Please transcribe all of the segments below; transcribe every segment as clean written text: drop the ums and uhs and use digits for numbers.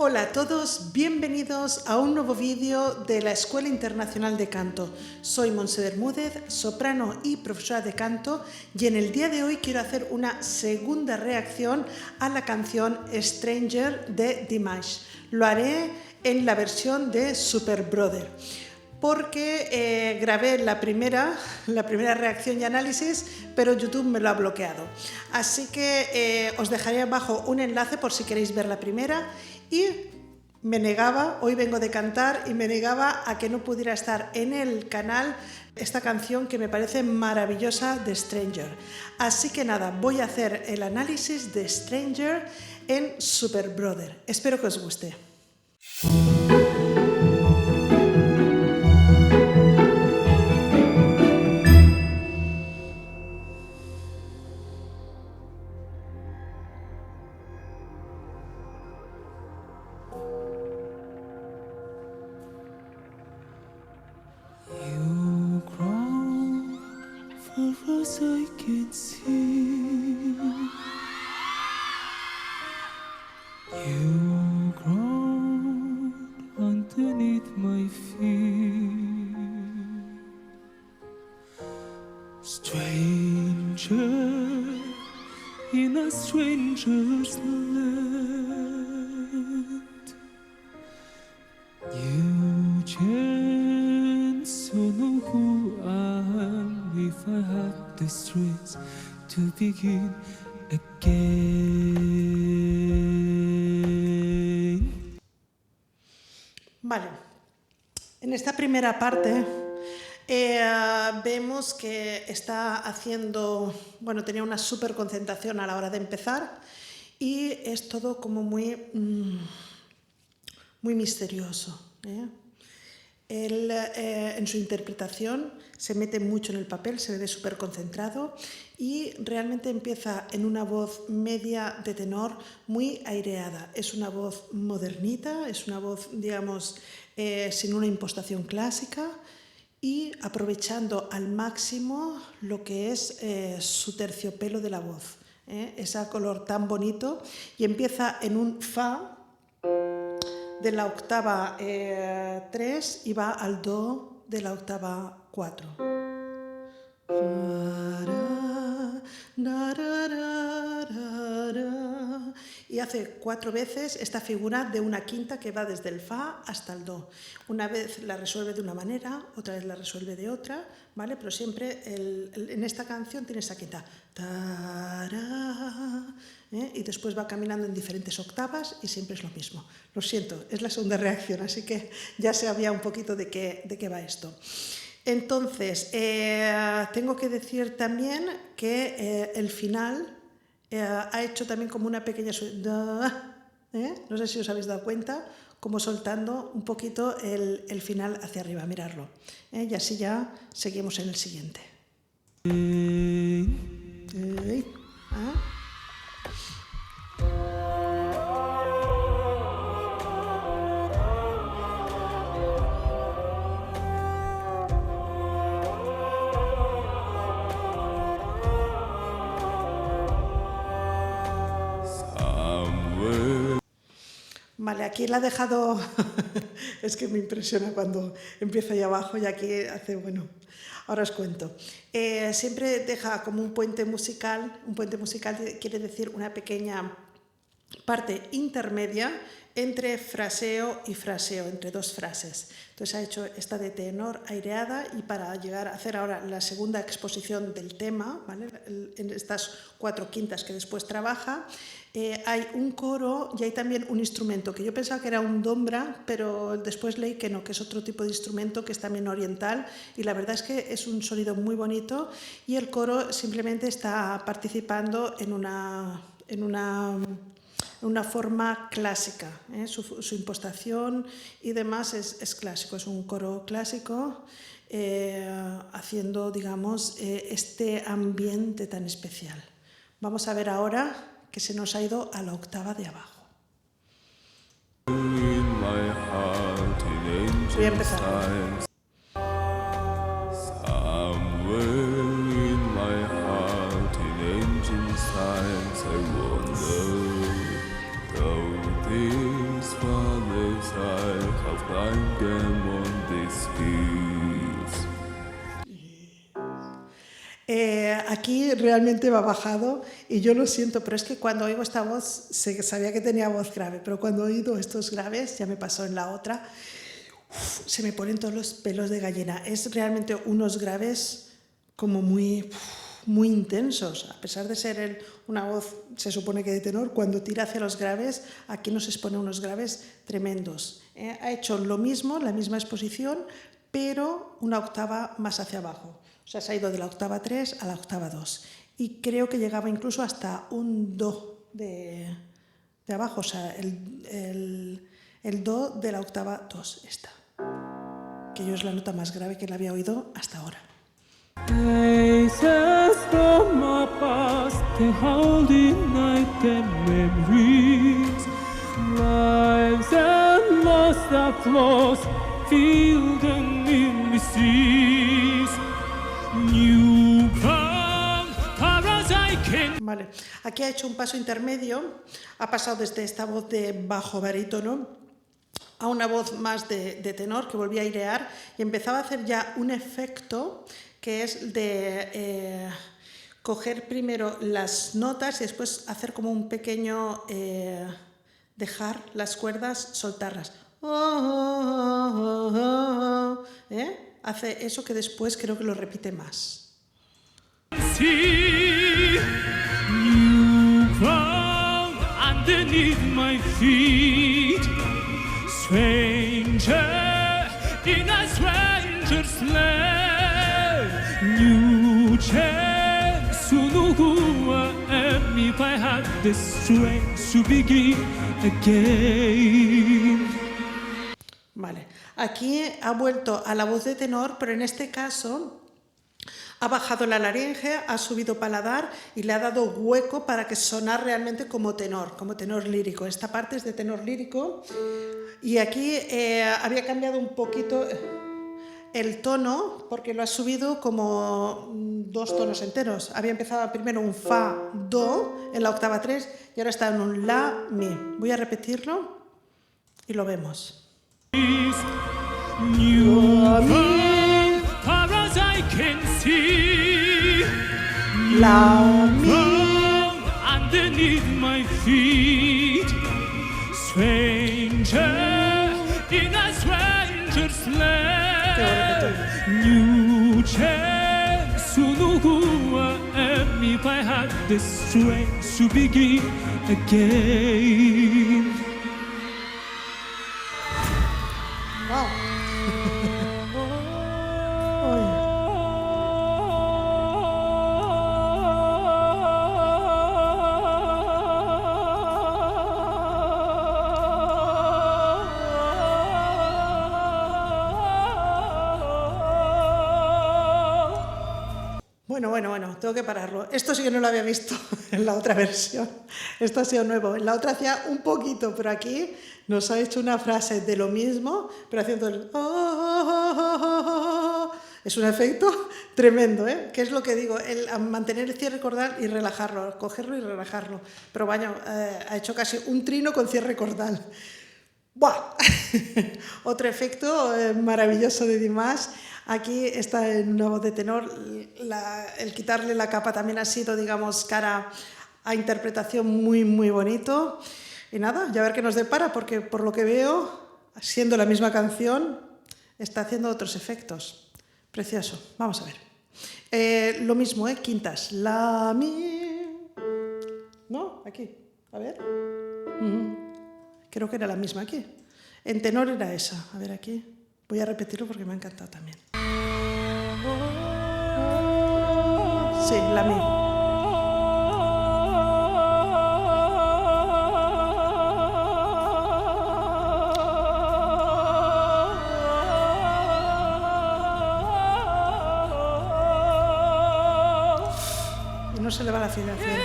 Hola a todos, bienvenidos a un nuevo vídeo de la Escuela Internacional de Canto. Soy Montse Bermúdez, soprano y profesora de canto, y en el día de hoy quiero hacer una segunda reacción a la canción Stranger de Dimash. Lo haré en la versión de Super Brother, porque grabé la primera reacción y análisis, pero YouTube me lo ha bloqueado. Así que os dejaré abajo un enlace por si queréis ver la primera. Y me negaba, hoy vengo de cantar, y me negaba a que no pudiera estar en el canal esta canción que me parece maravillosa de Stranger. Así que nada, voy a hacer el análisis de Stranger en Super Brother. Espero que os guste. As I can see, you grow underneath my feet. Stranger in a stranger's land, you chance to know who I am if I had the strength to begin again. Vale, en esta primera parte vemos que está haciendo, bueno, tenía una súper concentración a la hora de empezar y es todo como muy misterioso, ¿eh? Él en su interpretación se mete mucho en el papel, se ve súper concentrado y realmente empieza en una voz media de tenor muy aireada. Es una voz modernita, es una voz, digamos, sin una impostación clásica y aprovechando al máximo lo que es su terciopelo de la voz, ese color tan bonito, y empieza en un fa de la octava 3 y va al do de la octava 4. Y hace 4 veces esta figura de una quinta que va desde el fa hasta el do. Una vez la resuelve de una manera, otra vez la resuelve de otra, ¿vale? Pero siempre en esta canción tiene esa quinta. Y después va caminando en diferentes octavas y siempre es lo mismo. Lo siento, es la segunda reacción, así que ya sabía un poquito de qué va esto. Entonces, tengo que decir también que el final ha hecho también como una pequeña... no sé si os habéis dado cuenta, como soltando un poquito el final hacia arriba, mirarlo. Y así ya seguimos en el siguiente. Vale, aquí la ha dejado, es que me impresiona cuando empieza ahí abajo y aquí hace, bueno, ahora os cuento. Siempre deja como un puente musical quiere decir una pequeña parte intermedia entre fraseo y fraseo, entre dos frases. Entonces ha hecho esta de tenor aireada y para llegar a hacer ahora la segunda exposición del tema, ¿vale? En estas 4 quintas que después trabaja, hay un coro y hay también un instrumento que yo pensaba que era un dombra, pero después leí que no, que es otro tipo de instrumento que es también oriental, y la verdad es que es un sonido muy bonito y el coro simplemente está participando en una forma clásica, su impostación y demás es clásico, es un coro clásico haciendo, digamos, este ambiente tan especial. Vamos a ver ahora que se nos ha ido a la octava de abajo. Voy a empezar. This one aquí realmente me ha bajado y yo lo siento, pero es que cuando oigo esta voz sabía que tenía voz grave, pero cuando he oído estos graves, ya me pasó en la otra, se me ponen todos los pelos de gallina. Es realmente unos graves como muy intensos, a pesar de ser una voz, se supone que de tenor, cuando tira hacia los graves, aquí nos expone unos graves tremendos. Ha hecho lo mismo, la misma exposición, pero una octava más hacia abajo. O sea, se ha ido de la octava 3 a la octava 2. Y creo que llegaba incluso hasta un do de abajo, o sea, el do de la octava 2 esta, que yo es la nota más grave que la había oído hasta ahora. Faces from my past, they hold in night and memories. Lives and lost that lost, feel them in mysteries. New ground, far as I can. Vale, aquí ha hecho un paso intermedio, ha pasado desde esta voz de bajo barítono a una voz más de tenor, que volvía a airear y empezaba a hacer ya un efecto que es de coger primero las notas y después hacer como un pequeño dejar las cuerdas, soltarlas. Hace eso que después creo que lo repite más. See new ground underneath my feet. Stranger in a stranger's land. New chance to know who I am if I had the strength to begin again. Vale, aquí ha vuelto a la voz de tenor, pero en este caso ha bajado la laringe, ha subido paladar y le ha dado hueco para que sonar realmente como tenor lírico. Esta parte es de tenor lírico y aquí había cambiado un poquito el tono porque lo ha subido como 2 tonos enteros. Había empezado primero un fa, do en la octava 3 y ahora está en un la, mi. Voy a repetirlo y lo vemos. La, mi. Underneath my feet, stranger in a stranger's land. New chance to know who I am if I had the strength to begin again. Wow. Bueno, tengo que pararlo. Esto sí que no lo había visto en la otra versión. Esto ha sido nuevo. En la otra hacía un poquito, pero aquí nos ha hecho una frase de lo mismo, pero haciendo el... Es un efecto tremendo, ¿eh? Que es lo que digo, mantener el cierre cordal y relajarlo, cogerlo y relajarlo. Pero vaya, ha hecho casi un trino con cierre cordal. ¡Buah! Otro efecto maravilloso de Dimash. Aquí está en una voz de tenor. El quitarle la capa también ha sido, digamos, cara a interpretación muy, muy bonito. Y nada, ya a ver qué nos depara, porque por lo que veo, siendo la misma canción, está haciendo otros efectos. Precioso. Vamos a ver. Lo mismo, quintas. La, mi... ¿No? Aquí. A ver. Creo que era la misma aquí. En tenor era esa. A ver aquí. Voy a repetirlo porque me ha encantado también. Sí, la mi. Y no se le va la afinación.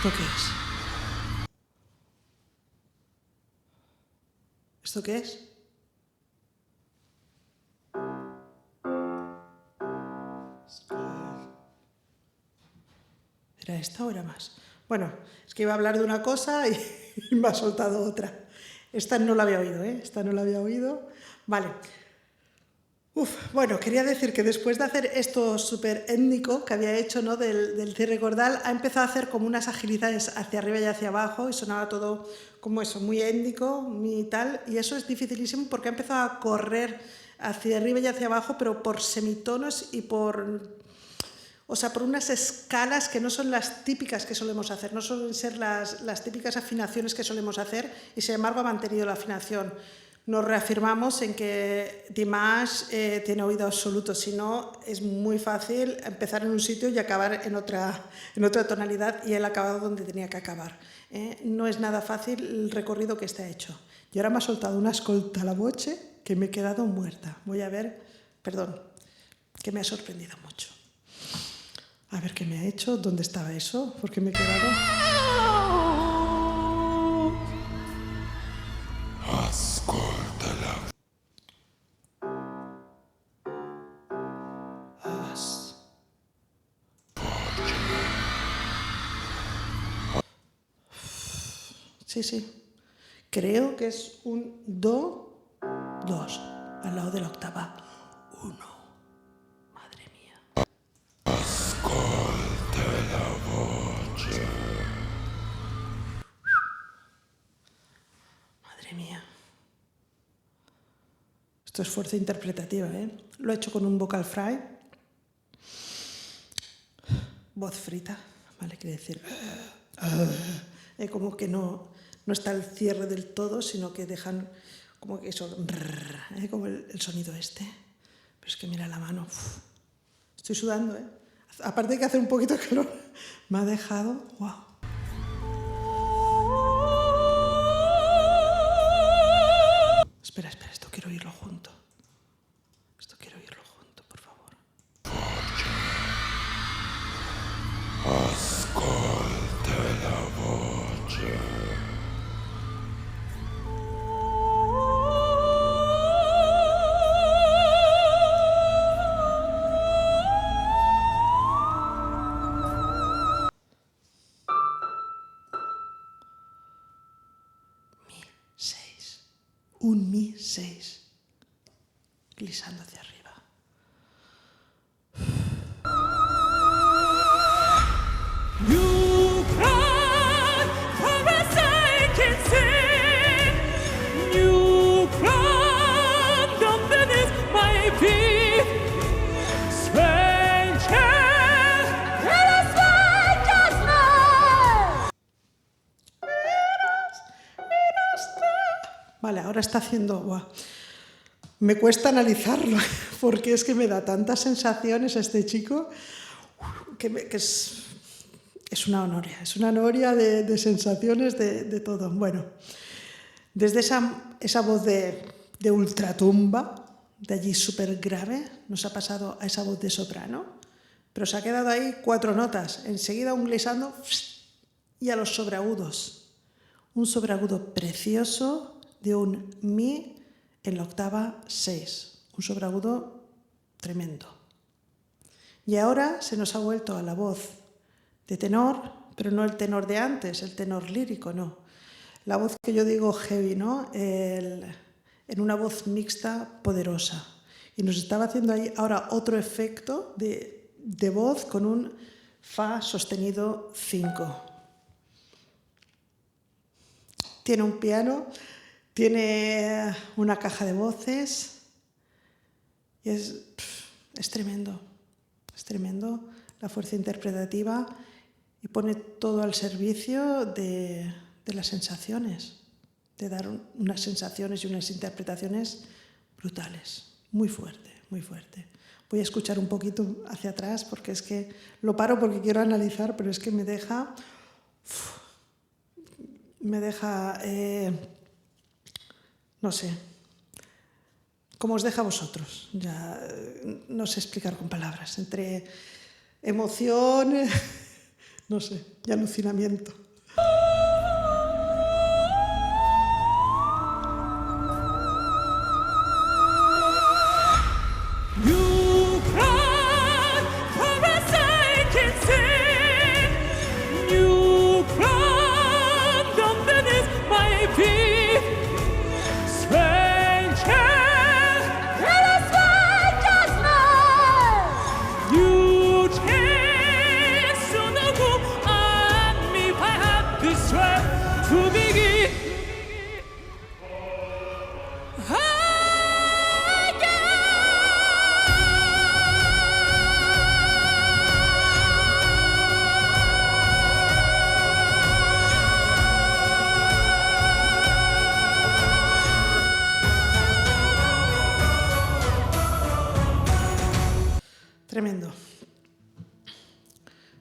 ¿Esto qué es? ¿Esto qué es? ¿Era esta o era más? Bueno, es que iba a hablar de una cosa y me ha soltado otra. Esta no la había oído, ¿eh? Esta no la había oído. Vale. Bueno, quería decir que después de hacer esto súper étnico que había hecho, ¿no? del cierre cordal, ha empezado a hacer como unas agilidades hacia arriba y hacia abajo y sonaba todo como eso, muy étnico, muy tal, y eso es dificilísimo porque ha empezado a correr hacia arriba y hacia abajo, pero por semitonos y por unas escalas que no son las típicas que solemos hacer, no suelen ser las típicas afinaciones que solemos hacer, y sin embargo ha mantenido la afinación. Nos reafirmamos en que Dimash tiene oído absoluto, si no es muy fácil empezar en un sitio y acabar en otra tonalidad, y él ha acabado donde tenía que acabar. No es nada fácil el recorrido que está hecho. Y ahora me ha soltado una ascolta la voce que me he quedado muerta. Voy a ver, perdón, que me ha sorprendido mucho. A ver qué me ha hecho, dónde estaba eso, porque me he quedado... Ascoltala. Sí. Creo que es un do, 2, al lado de la octava 1. Madre mía. Ascolta la voce. Madre mía. Esto es fuerza interpretativa, ¿eh? Lo he hecho con un vocal fry. Voz frita, ¿vale? Quiere decir... como que no está el cierre del todo, sino que dejan como que eso, como el sonido este. Pero es que mira la mano, estoy sudando, ¿eh? Aparte de que hace un poquito de calor, me ha dejado, wow. Espera, esto quiero oírlo junto. Por favor. Ascolta la voce. Mi 6. Un mi 6. Glisando hacia arriba. You cry for as I can sing. You cry down beneath my feet. Stranger, let us find just now. Vale, ahora está haciendo... Wow. Me cuesta analizarlo, porque es que me da tantas sensaciones este chico que es una noria de sensaciones de todo. Bueno, desde esa voz de ultratumba, de allí súper grave, nos ha pasado a esa voz de soprano, pero se ha quedado ahí 4 notas, enseguida un glissando y a los sobreagudos. Un sobreagudo precioso de un mi en la octava 6, un sobreagudo tremendo. Y ahora se nos ha vuelto a la voz de tenor, pero no el tenor de antes, el tenor lírico, no. La voz que yo digo heavy, ¿no? En una voz mixta poderosa. Y nos estaba haciendo ahí ahora otro efecto de voz con un fa sostenido 5. Tiene un piano, tiene una caja de voces y es tremendo la fuerza interpretativa, y pone todo al servicio de las sensaciones, de dar unas sensaciones y unas interpretaciones brutales, muy fuerte. Voy a escuchar un poquito hacia atrás porque es que lo paro porque quiero analizar, pero es que me deja no sé, ¿cómo os deja a vosotros? Ya no sé explicar con palabras, entre emoción, no sé, y alucinamiento. You cry for as I can sing.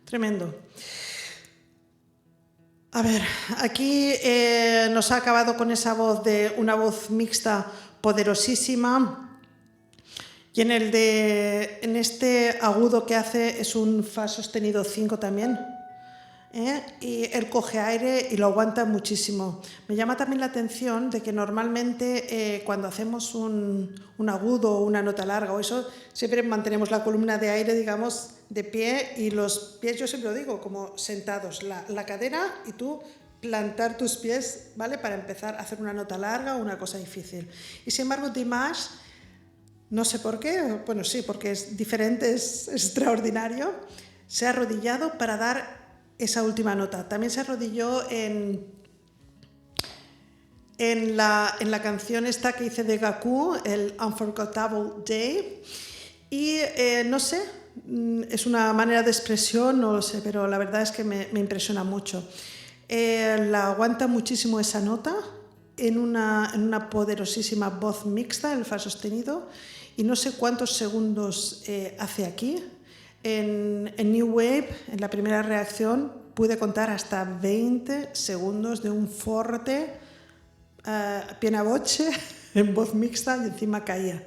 tremendo. A ver, aquí nos ha acabado con esa voz de una voz mixta poderosísima. Y en este agudo que hace es un fa sostenido 5 también. Y él coge aire y lo aguanta muchísimo. Me llama también la atención de que normalmente cuando hacemos un agudo o una nota larga o eso, siempre mantenemos la columna de aire, digamos, de pie y los pies, yo siempre lo digo, como sentados, la cadera y tú plantar tus pies, ¿vale? Para empezar a hacer una nota larga o una cosa difícil. Y sin embargo, Dimash, no sé por qué, bueno, sí, porque es diferente, es extraordinario, se ha arrodillado para dar esa última nota. También se arrodilló en la canción esta que hice de Gaku, el Unforgettable Day. Y no sé, es una manera de expresión, no lo sé, pero la verdad es que me impresiona mucho. La aguanta muchísimo esa nota en una poderosísima voz mixta, el fa sostenido, y no sé cuántos segundos hace aquí. En New Wave, en la primera reacción, pude contar hasta 20 segundos de un forte piena voce en voz mixta y encima caía.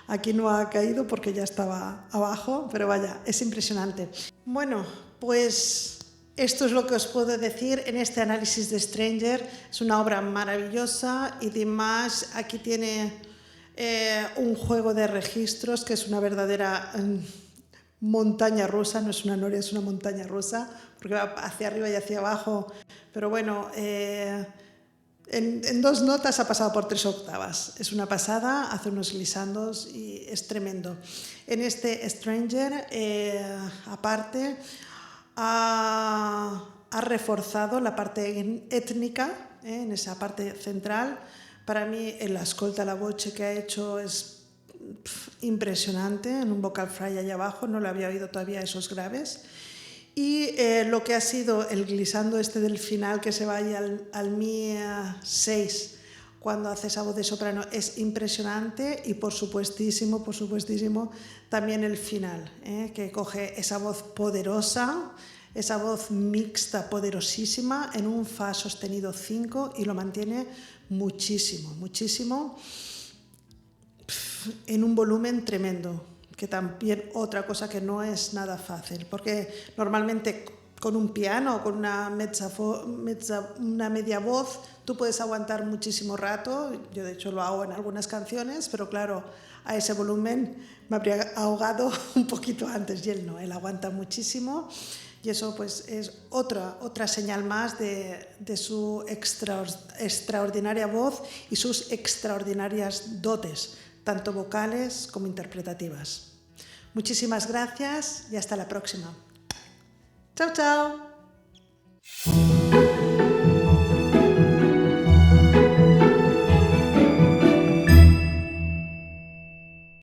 Aquí no ha caído porque ya estaba abajo, pero vaya, es impresionante. Bueno, pues esto es lo que os puedo decir en este análisis de Stranger. Es una obra maravillosa y Dimash aquí tiene un juego de registros que es una verdadera montaña rusa, no es una noria, es una montaña rusa, porque va hacia arriba y hacia abajo, pero bueno, en 2 notas ha pasado por 3 octavas. Es una pasada, hace unos glisandos y es tremendo. En este Stranger, aparte, ha reforzado la parte étnica, en esa parte central. Para mí, el ascolta la voce que ha hecho es impresionante, en un vocal fry allá abajo, no lo había oído todavía esos graves. Y lo que ha sido el glissando este del final, que se vaya al mi 6 cuando hace esa voz de soprano, es impresionante. Y por supuestísimo, también el final, que coge esa voz poderosa, esa voz mixta poderosísima en un fa sostenido 5 y lo mantiene muchísimo, muchísimo, en un volumen tremendo, que también otra cosa que no es nada fácil, porque normalmente con un piano o con una media voz tú puedes aguantar muchísimo rato. Yo de hecho lo hago en algunas canciones, pero claro, a ese volumen me habría ahogado un poquito antes y él no, él aguanta muchísimo. Y eso pues es otra señal más de su extraordinaria voz y sus extraordinarias dotes, tanto vocales como interpretativas. Muchísimas gracias y hasta la próxima. Chao, chao.